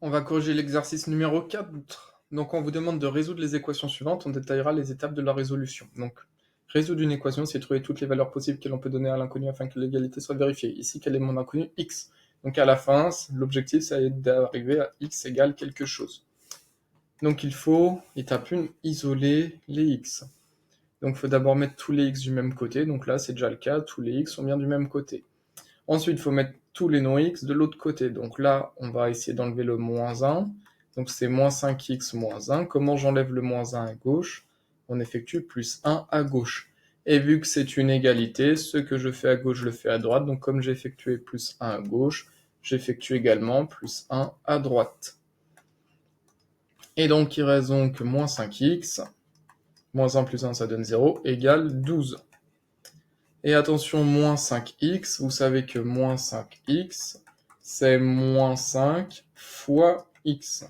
On va corriger l'exercice numéro 4. Donc, on vous demande de résoudre les équations suivantes. On détaillera les étapes de la résolution. Donc, résoudre une équation, c'est trouver toutes les valeurs possibles que l'on peut donner à l'inconnu afin que l'égalité soit vérifiée. Ici, quel est mon inconnu? X. Donc, à la fin, l'objectif, ça va être d'arriver à X égale quelque chose. Donc, il faut, étape 1, isoler les X. Donc, il faut d'abord mettre tous les X du même côté. Donc là, c'est déjà le cas. Tous les X sont bien du même côté. Ensuite, il faut mettre tous les non-x de l'autre côté. Donc là, on va essayer d'enlever le moins 1. Donc c'est moins 5x moins 1. Comment j'enlève le moins 1 à gauche? On effectue plus 1 à gauche. Et vu que c'est une égalité, ce que je fais à gauche, je le fais à droite. Donc comme j'ai effectué plus 1 à gauche, j'effectue également plus 1 à droite. Et donc il reste donc moins 5x, moins 1 plus 1, ça donne 0, égale 12. Et attention, moins 5x, vous savez que moins 5x, c'est moins 5 fois x.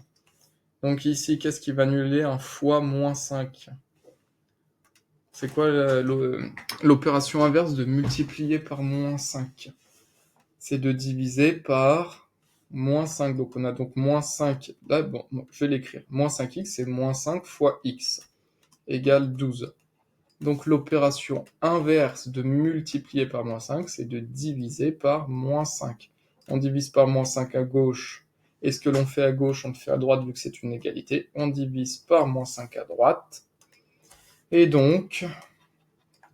Donc ici, qu'est-ce qui va annuler un fois moins 5? C'est quoi l'opération inverse de multiplier par moins 5? C'est de diviser par moins 5. Donc on a donc moins 5. Là, bon, je vais l'écrire. Moins 5x, c'est moins 5 fois x, égale 12. Donc l'opération inverse de multiplier par moins 5, c'est de diviser par moins 5. On divise par moins 5 à gauche, et ce que l'on fait à gauche, on le fait à droite vu que c'est une égalité. On divise par moins 5 à droite, et donc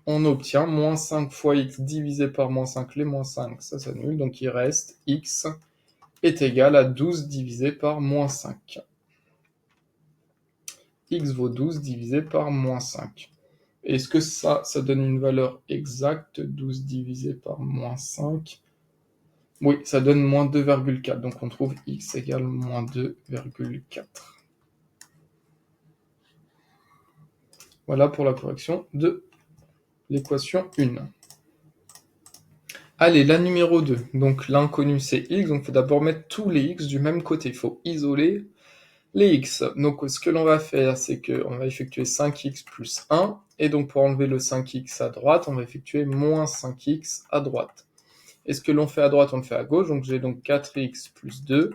on obtient moins 5 fois x divisé par moins 5, les moins 5, ça s'annule, donc il reste x est égal à 12 divisé par moins 5. X vaut 12 divisé par moins 5. Est-ce que ça donne une valeur exacte? 12 divisé par moins 5. Oui, ça donne moins 2,4. Donc on trouve x égale moins 2,4. Voilà pour la correction de l'équation 1. Allez, la numéro 2. Donc l'inconnu c'est x. Donc il faut d'abord mettre tous les x du même côté. Il faut isoler les x. Donc ce que l'on va faire, c'est qu'on va effectuer 5x plus 1. Et donc pour enlever le 5x à droite, on va effectuer moins 5x à droite. Et ce que l'on fait à droite, on le fait à gauche. Donc j'ai donc 4x plus 2.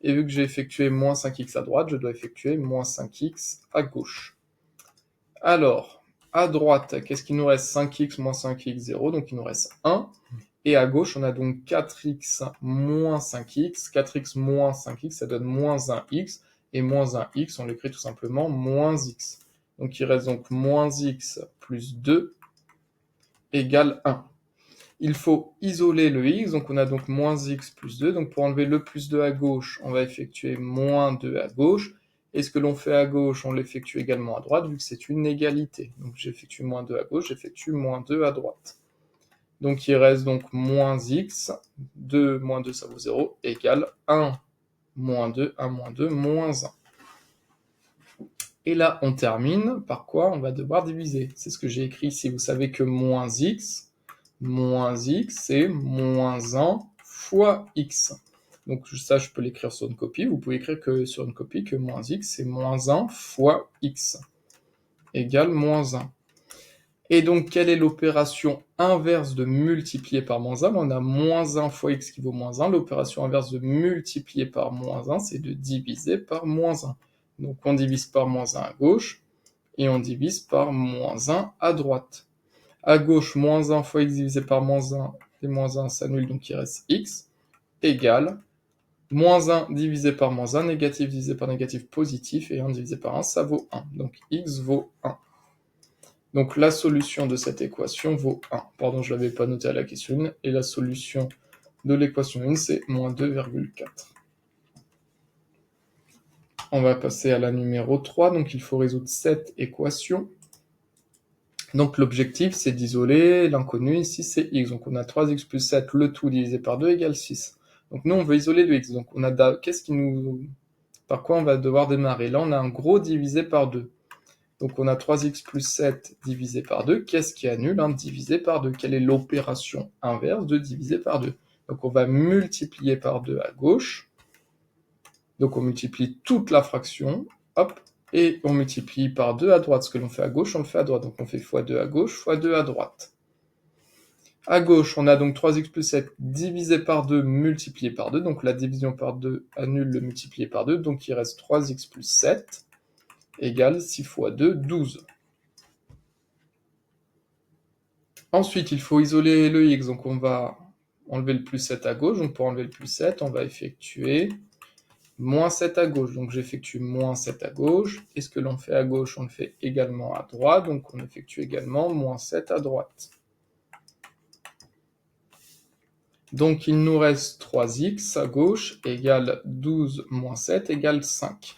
Et vu que j'ai effectué moins 5x à droite, je dois effectuer moins 5x à gauche. Alors, à droite, qu'est-ce qu'il nous reste? 5x moins 5x, 0. Donc il nous reste 1. Et à gauche, on a donc 4x moins 5x. 4x moins 5x, ça donne moins 1x. Et moins 1x, on l'écrit tout simplement moins x. Donc il reste donc moins x plus 2 égale 1. Il faut isoler le x, donc on a donc moins x plus 2. Donc pour enlever le plus 2 à gauche, on va effectuer moins 2 à gauche. Et ce que l'on fait à gauche, on l'effectue également à droite, vu que c'est une égalité. Donc j'effectue moins 2 à gauche, j'effectue moins 2 à droite. Donc il reste donc moins x, 2 moins 2 ça vaut 0, égale 1 moins 2, 1 moins 2, moins 1. Et là, on termine par quoi? On va devoir diviser. C'est ce que j'ai écrit ici. Vous savez que moins x, c'est moins 1 fois x. Donc ça, je peux l'écrire sur une copie. Vous pouvez écrire que sur une copie que moins x, c'est moins 1 fois x, égale moins 1. Et donc, quelle est l'opération inverse de multiplier par moins 1? On a moins 1 fois x qui vaut moins 1. L'opération inverse de multiplier par moins 1, c'est de diviser par moins 1. Donc, on divise par moins 1 à gauche, et on divise par moins 1 à droite. À gauche, moins 1 fois x divisé par moins 1, les moins 1 s'annulent, donc il reste x, égale moins 1 divisé par moins 1, négatif divisé par négatif, positif, et 1 divisé par 1, ça vaut 1. Donc x vaut 1. Donc la solution de cette équation vaut 1. Pardon, je ne l'avais pas noté à la question 1, et la solution de l'équation 1, c'est moins 2,4. On va passer à la numéro 3, donc il faut résoudre cette équation. Donc l'objectif, c'est d'isoler l'inconnu, ici c'est x. Donc on a 3x plus 7, le tout divisé par 2 égale 6. Donc nous, on veut isoler le x. Donc on a par quoi on va devoir démarrer? Là, on a un gros divisé par 2. Donc on a 3x plus 7 divisé par 2. Qu'est-ce qui annule un divisé par 2? Quelle est l'opération inverse de diviser par 2? Donc on va multiplier par 2 à gauche. Donc on multiplie toute la fraction, hop, et on multiplie par 2 à droite. Ce que l'on fait à gauche, on le fait à droite. Donc on fait x2 à gauche, x2 à droite. À gauche, on a donc 3x plus 7 divisé par 2 multiplié par 2. Donc la division par 2 annule le multiplié par 2. Donc il reste 3x plus 7 égale 6 fois 2, 12. Ensuite, il faut isoler le x. Donc on va enlever le plus 7 à gauche. Donc pour enlever le plus 7, on va effectuer moins 7 à gauche. Donc j'effectue moins 7 à gauche. Et ce que l'on fait à gauche, on le fait également à droite. Donc on effectue également moins 7 à droite. Donc il nous reste 3x à gauche égale 12 moins 7 égale 5.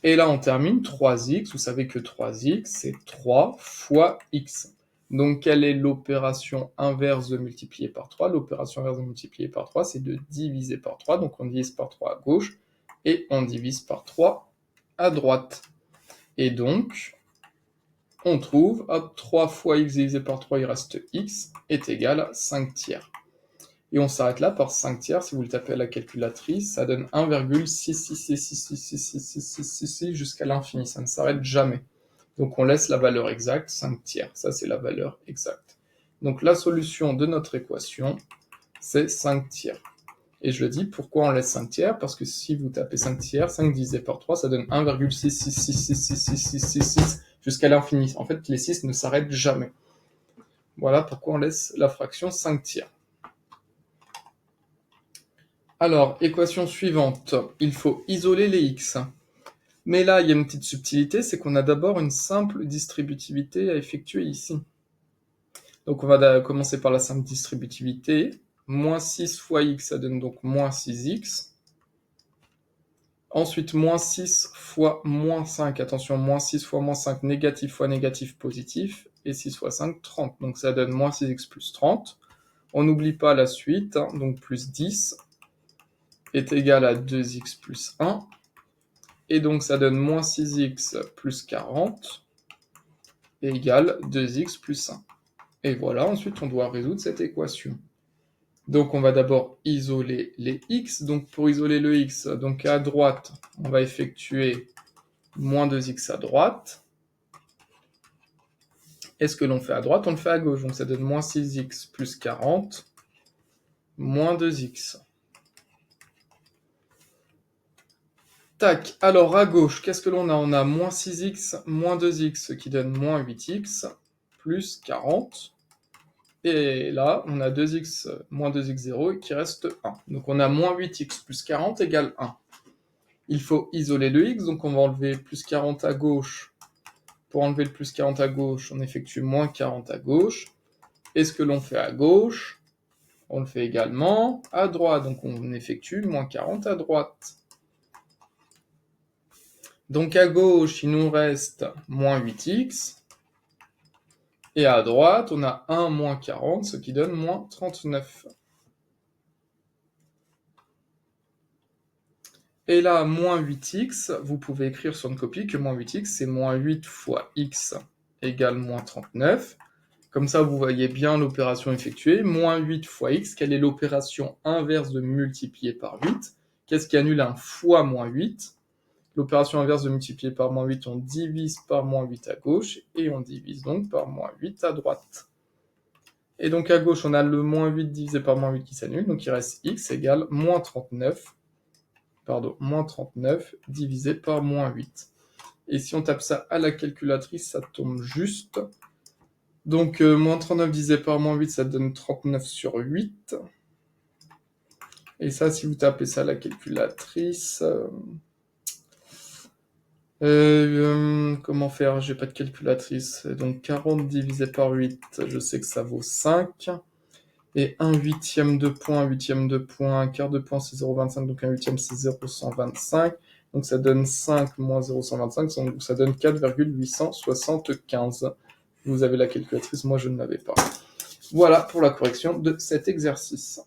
Et là on termine 3x, vous savez que 3x c'est 3 fois x. Donc quelle est l'opération inverse de multiplier par 3? L'opération inverse de multiplier par 3 c'est de diviser par 3, donc on divise par 3 à gauche et on divise par 3 à droite. Et donc on trouve, hop, 3 fois x divisé par 3, il reste x, est égal à 5 tiers. Et on s'arrête là par 5 tiers, si vous le tapez à la calculatrice, ça donne 1,6666666 jusqu'à l'infini, ça ne s'arrête jamais. Donc on laisse la valeur exacte, 5 tiers, ça c'est la valeur exacte. Donc la solution de notre équation, c'est 5 tiers. Et je le dis, pourquoi on laisse 5 tiers? Parce que si vous tapez 5 tiers, 5 divisé par 3, ça donne 1,6666666 jusqu'à l'infini. En fait, les 6 ne s'arrêtent jamais. Voilà pourquoi on laisse la fraction 5 tiers. Alors, équation suivante, il faut isoler les x. Mais là, il y a une petite subtilité, c'est qu'on a d'abord une simple distributivité à effectuer ici. Donc on va commencer par la simple distributivité. Moins 6 fois x, ça donne donc moins 6x. Ensuite, moins 6 fois moins 5. Attention, moins 6 fois moins 5, négatif fois négatif, positif. Et 6 fois 5, 30. Donc ça donne moins 6x plus 30. On n'oublie pas la suite, hein, donc plus 10 est égal à 2x plus 1. Et donc ça donne moins 6x plus 40 égale 2x plus 1. Et voilà, ensuite on doit résoudre cette équation. Donc on va d'abord isoler les x. Donc pour isoler le x, donc à droite, on va effectuer moins 2x à droite. Et ce que l'on fait à droite, on le fait à gauche. Donc ça donne moins 6x plus 40, moins 2x. Tac, alors à gauche, qu'est-ce que l'on a? On a moins 6x, moins 2x, ce qui donne moins 8x, plus 40. Et là, on a 2x moins 2x0 et qui reste 1. Donc on a moins 8x plus 40 égale 1. Il faut isoler le x, donc on va enlever plus 40 à gauche. Pour enlever le plus 40 à gauche, on effectue moins 40 à gauche. Et ce que l'on fait à gauche, on le fait également à droite. Donc on effectue moins 40 à droite. Donc à gauche, il nous reste moins 8x. Et à droite, on a 1 moins 40, ce qui donne moins 39. Et là, moins 8x, vous pouvez écrire sur une copie que moins 8x, c'est moins 8 fois x égale moins 39. Comme ça, vous voyez bien l'opération effectuée. Moins 8 fois x, quelle est l'opération inverse de multiplier par 8? Qu'est-ce qui annule un fois moins 8? L'opération inverse de multiplier par moins 8, on divise par moins 8 à gauche, et on divise donc par moins 8 à droite. Et donc à gauche, on a le moins 8 divisé par moins 8 qui s'annule, donc il reste x égale moins 39, moins 39 divisé par moins 8. Et si on tape ça à la calculatrice, ça tombe juste. Donc moins 39 divisé par moins 8, ça donne 39 sur 8. Et ça, si vous tapez ça à la calculatrice... comment faire? J'ai pas de calculatrice. Donc 40 divisé par 8, je sais que ça vaut 5. Et 1 huitième de point, 1 quart de point c'est 0,25, donc 1 huitième c'est 0,125. Donc ça donne 5 moins 0,125, donc ça donne 4,875. Vous avez la calculatrice, moi je ne l'avais pas. Voilà pour la correction de cet exercice.